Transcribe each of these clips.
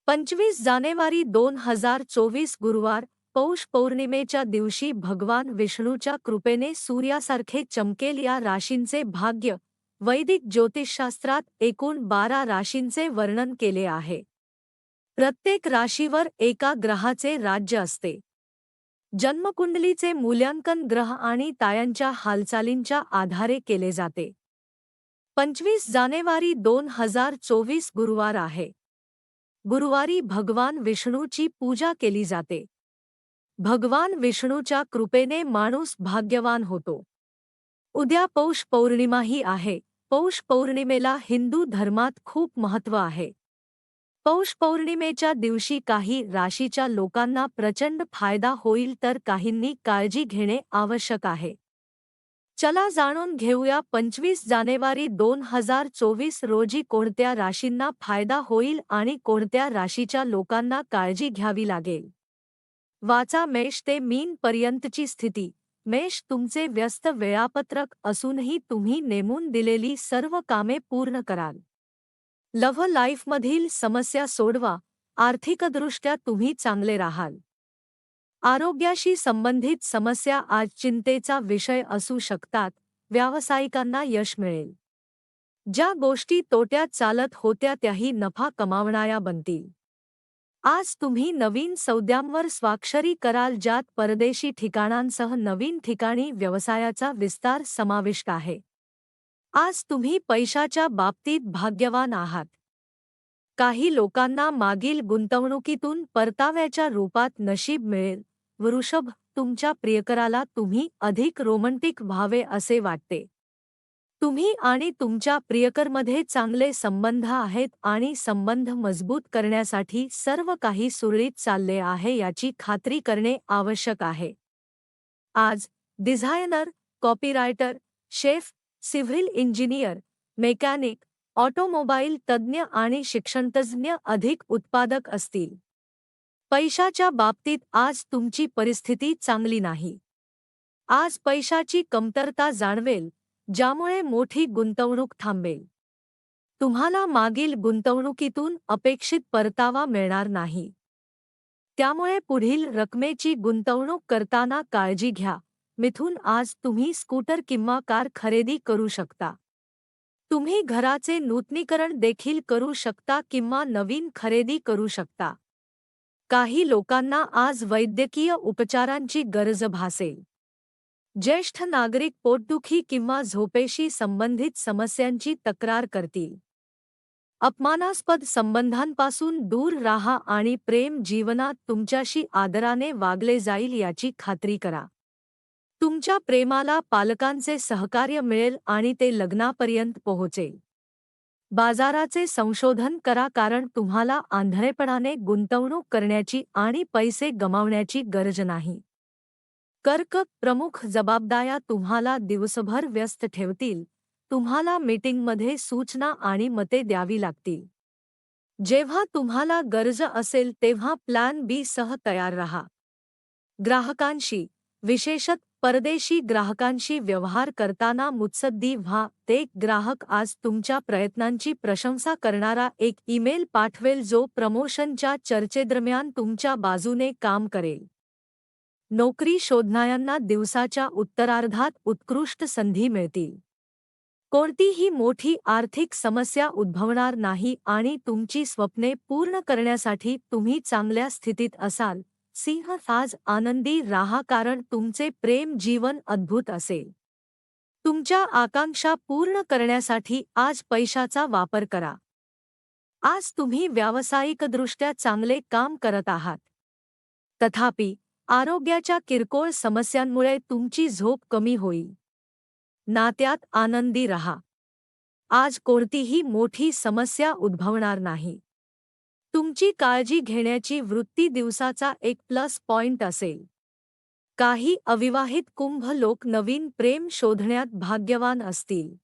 25 जानेवारी 2024 गुरुवार पौष पौर्णिमेच्या दिवशी भगवान विष्णूच्या कृपेने सूर्यासारखे चमकेल या राशींचे भाग्य. वैदिक ज्योतिषशास्त्रात एकूण 12 राशींचे वर्णन केले आहे. प्रत्येक राशीवर एका ग्रहाचे राज्य असते. जन्मकुंडलीचे मूल्यांकन ग्रह आणि तायांच्या हालचालींच्या आधारे केले जाते. 25 जानेवारी 2024 गुरुवार आहे. गुरुवारी भगवान विष्णूची पूजा केली जाते. भगवान विष्णूच्या कृपेने माणूस भाग्यवान होतो. उद्या पौष पौर्णिमाही आहे. पौष पौर्णिमेला हिंदू धर्मात खूप महत्त्व आहे. पौष पौर्णिमेच्या दिवशी काही राशीच्या लोकांना प्रचंड फायदा होईल तर काहींनी काळजी घेणे आवश्यक आहे. चला जाणून घेऊया 25 जानेवारी 2024 रोजी कोणत्या राशींना फायदा होईल आणि कोणत्या राशीच्या लोकांना काळजी घ्यावी लागेल. वाचा मेष ते मीन पर्यंतची स्थिती. मेष, तुमचे व्यस्त वेळापत्रक असूनही तुम्ही नेमून दिलेली सर्व कामे पूर्ण कराल. लव्ह लाईफमधील समस्या सोडवा. आर्थिकदृष्ट्या तुम्ही चांगले राहाल. आरोग्याशी संबंधित समस्या आज चिंतेचा विषय असू शकतात. व्यावसायिकांना यश मिळेल. ज्या गोष्टी तोट्यात चालत होत्या त्याही नफा कमावणाऱ्या बनतील. आज तुम्ही नवीन सौद्यांवर स्वाक्षरी कराल ज्यात परदेशी ठिकाणांसह नवीन ठिकाणी व्यवसायाचा विस्तार समाविष्ट आहे. आज तुम्ही पैशाच्या बाबतीत भाग्यवान आहात. काही लोकांना मागील गुंतवणुकीतून परताव्याच्या रूपात नशीब मिळेल. वृषभ, तुमच्या प्रियकराला तुम्ही अधिक रोमँटिक व्हावे असे वाटते. तुम्ही आणि तुमच्या प्रियकरमध्ये चांगले संबंध आहेत आणि संबंध मजबूत करण्यासाठी सर्व काही सुरळीत चालले आहे याची खात्री करणे आवश्यक आहे. आज designer, copywriter, chef, civil engineer, mechanic, automobile तज्ज्ञ आणि शिक्षणतज्ज्ञ अधिक उत्पादक असतील. पैशाच्या बाबतीत आज तुमची परिस्थिती चांगली नाही. आज पैशाची कमतरता जाणवेल, ज्यामुळे मोठी गुंतवणूक थांबेल. तुम्हाला मागील गुंतवणुकीतून अपेक्षित परतावा मिळणार नाही. त्यामुळे पुढील रकमेची गुंतवणूक करताना काळजी घ्या. मिथुन, आज तुम्ही स्कूटर किंवा कार खरेदी करू शकता. तुम्ही घराचे नूतनीकरण देखील करू शकता किंवा नवीन खरेदी करू शकता. काही लोकांना आज वैद्यकीय उपचारांची गरज भासेल. ज्येष्ठ नागरिक पोटदुखी किंवा झोपेशी संबंधित समस्यांची तक्रार करतील. अपमानास्पद संबंधांपासून दूर राहा आणि प्रेम जीवनात तुमच्याशी आदराने वागले जाईल याची खात्री करा. तुमच्या प्रेमाला पालकांचे सहकार्य मिळेल आणि ते लग्नापर्यंत पोहोचेल. बाजाराचे संशोधन करा कारण तुम्हाला आंधळेपणाने गुंतवणूक करण्याची आणि पैसे गमावण्याची गरज नाही. कर्क, प्रमुख जबाबदाऱ्या तुम्हाला दिवसभर व्यस्त ठेवतील. तुम्हाला मीटिंगमध्ये सूचना आणि मते द्यावी लागतील. जेव्हा तुम्हाला गरज असेल तेव्हा प्लॅन बी सह तयार रहा. ग्राहकांशी, विशेषतः परदेशी ग्राहकांशी व्यवहार करताना मुत्सद्दी व्हा. ते ग्राहक आज तुमच्या प्रयत्नांची प्रशंसा करणारा एक ईमेल पाठवेल जो प्रमोशनच्या चर्चेदरम्यान तुमच्या बाजूने काम करेल. नोकरी शोधणाऱ्यांना दिवसाच्या उत्तरार्धात उत्कृष्ट संधी मिळतील. कोणतीही मोठी आर्थिक समस्या उद्भवणार नाही आणि तुमची स्वप्ने पूर्ण करण्यासाठी तुम्ही चांगल्या स्थितीत असाल. सिंह, आज आनंदी राहा कारण तुमचे प्रेम जीवन अद्भुत असेल. तुमच्या आकांक्षा पूर्ण करण्यासाठी आज पैशाचा वापर करा. आज तुम्ही व्यावसायिकदृष्ट्या चांगले काम करत आहात. तथापि, आरोग्याच्या किरकोळ समस्यांमुळे तुमची झोप कमी होईल. नात्यात आनंदी रहा. आज कोणतीही मोठी समस्या उद्भवणार नाही. तुमची काळजी घेण्याची वृत्ती दिवसाचा एक प्लस पॉइंट असेल. काही अविवाहित कुंभ लोक नवीन प्रेम शोधण्यात भाग्यवान असतील.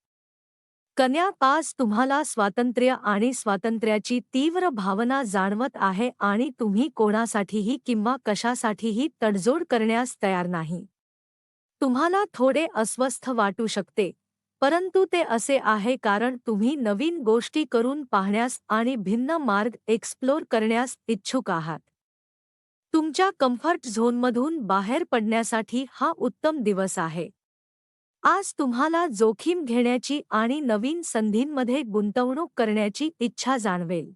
कन्या, आज तुम्हाला स्वातंत्र्य आणि स्वातंत्र्याची तीव्र भावना जाणवत आहे आणि तुम्ही कोणासाठीही किंवा कशासाठीही तडजोड करण्यास तयार नाही. तुम्हाला थोडे अस्वस्थ वाटू शकते, परंतु ते असे आहे कारण तुम्ही नवीन गोष्टी करून पाहण्यास आणि भिन्न मार्ग एक्सप्लोर करण्यास इच्छुक आहात. तुमच्या कम्फर्ट झोनमधून बाहेर पडण्यासाठी हा उत्तम दिवस आहे. आज तुम्हाला जोखीम घेण्याची आणि नवीन संधींमध्ये गुंतवणूक करण्याची इच्छा जाणवेल.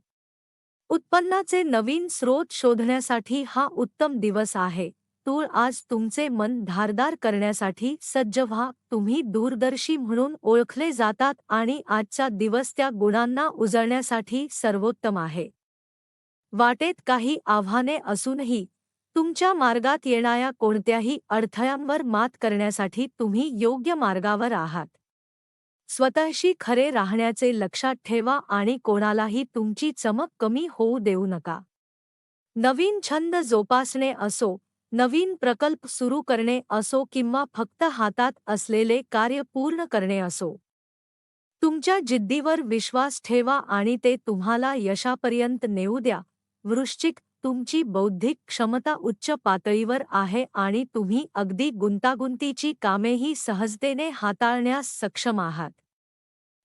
उत्पन्नाचे नवीन स्रोत शोधण्यासाठी हा उत्तम दिवस आहे. तूळ आज तुमचे मन धारदार करण्यासाठी सज्ज व्हा. तुम्ही दूरदर्शी म्हणून ओळखले जातात आणि आजचा दिवस त्या गुणांना उजळण्यासाठी सर्वोत्तम आहे. वाटेत काही आव्हाने असूनही तुमच्या मार्गात येणाऱ्या कोणत्याही अडथळ्यांवर मात करण्यासाठी तुम्ही योग्य मार्गावर आहात. स्वतःशी खरे राहण्याचे लक्षात ठेवा आणि कोणालाही तुमची चमक कमी होऊ देऊ नका. नवीन छंद जोपासणे असो, नवीन प्रकल्प सुरू करणे असो किंवा फक्त हातात असलेले कार्य पूर्ण करणे असो, तुमच्या जिद्दीवर विश्वास ठेवा आणि ते तुम्हाला यशापर्यंत नेऊ द्या. वृश्चिक, तुमची बौद्धिक क्षमता उच्च पातळीवर आहे आणि तुम्ही अगदी गुंतागुंतीची कामेही सहजतेने हाताळण्यास सक्षम आहात.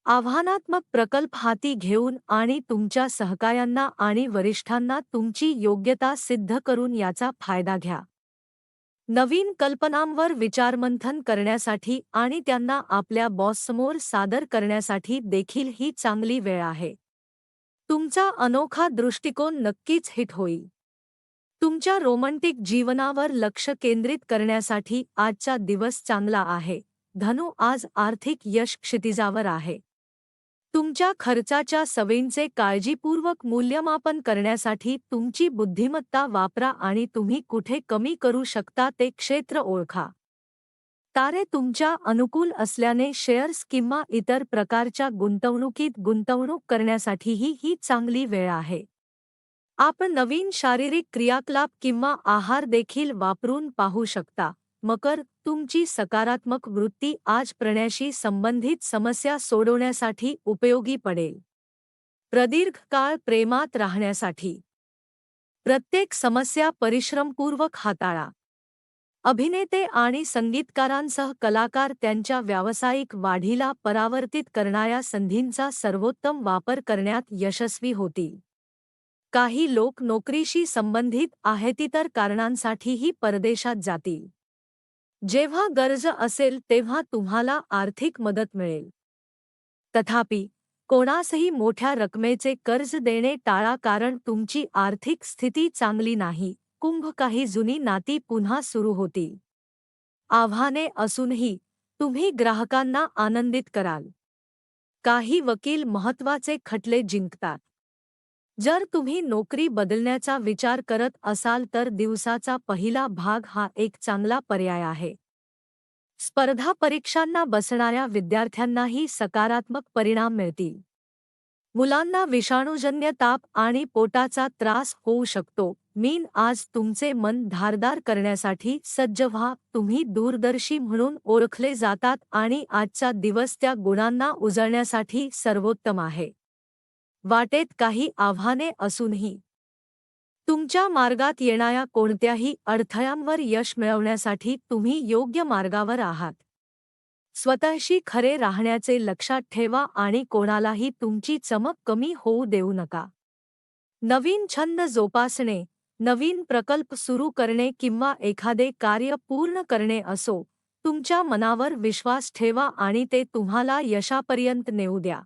आव्हानात्मक प्रकल्प हाती घेऊन आणि तुमच्या सहकाऱ्यांना आणि वरिष्ठांना तुमची योग्यता सिद्ध करून याचा फायदा घ्या. नवीन कल्पनांवर विचारमंथन करण्यासाठी आणि त्यांना आपल्या बॉससमोर सादर करण्यासाठी देखील ही चांगली वेळ आहे. तुमचा अनोखा दृष्टिकोन नक्कीच हिट होईल. तुमच्या रोमँटिक जीवनावर लक्ष केंद्रित करण्यासाठी आजचा दिवस चांगला आहे. धनु, आज आर्थिक यश क्षितिजावर आहे. तुमच्या खर्चाच्या सवयींचे काळजीपूर्वक मूल्यमापन करण्यासाठी तुमची बुद्धिमत्ता वापरा आणि तुम्ही कुठे कमी करू शकता ते क्षेत्र ओळखा. तारे तुमच्या अनुकूल असल्याने शेअर्स किंवा इतर प्रकारच्या गुंतवणुकीत गुंतवणूक करण्यासाठीही ही चांगली वेळ आहे. आपण नवीन शारीरिक क्रियाकलाप किंवा आहार देखील वापरून पाहू शकता. मकर, तुमची सकारात्मक वृत्ती आज प्राण्याशी संबंधित समस्या सोडवण्यासाठी उपयोगी पडेल. प्रदीर्घ काळ प्रेमात राहण्यासाठी प्रत्येक समस्या परिश्रमपूर्वक हाताळा. अभिनेते आणि संगीतकारांसह कलाकार त्यांच्या व्यावसायिक वाढीला परावर्तित करणाऱ्या संधींचा सर्वोत्तम वापर करण्यात यशस्वी होतील. काही लोक नोकरीशी संबंधित आहेत, इतर कारणांसाठीही परदेशात जातील. जेव्हा गरज असेल तेव्हा तुम्हाला आर्थिक मदत मिळेल. तथापि, कोणासही मोठ्या रकमेचे कर्ज देणे टाळा कारण तुमची आर्थिक स्थिती चांगली नाही. कुंभ, काही जुनी नाती पुन्हा सुरू होतील. आव्हाने असूनही तुम्ही ग्राहकांना आनंदित कराल. काही वकील महत्त्वाचे खटले जिंकतात. जर तुम्ही नोकरी बदलण्याचा विचार करत असाल तर दिवसाचा पहिला भाग हा एक चांगला पर्याय आहे. स्पर्धा परीक्षांना बसणाऱ्या विद्यार्थ्यांनाही सकारात्मक परिणाम मिळतील. मुलांना विषाणूजन्य ताप आणि पोटाचा त्रास होऊ शकतो. मीन, आज तुमचे मन धारदार करण्यासाठी सज्ज व्हा. तुम्ही दूरदर्शी म्हणून ओळखले जातात आणि आजचा दिवस त्या गुणांना उजळण्यासाठी सर्वोत्तम आहे. वाटेत काही आव्हाने असूनही तुमच्या मार्गात येणाऱ्या कोणत्याही अडथळ्यांवर यश मिळवण्यासाठी तुम्ही योग्य मार्गावर आहात. स्वतःशी खरे राहण्याचे लक्षात ठेवा आणि कोणालाही तुमची चमक कमी होऊ देऊ नका. नवीन छंद जोपासणे, नवीन प्रकल्प सुरू करणे किंवा एखादे कार्य पूर्ण करणे असो, तुमच्या मनावर विश्वास ठेवा आणि ते तुम्हाला यशापर्यंत नेऊ द्या.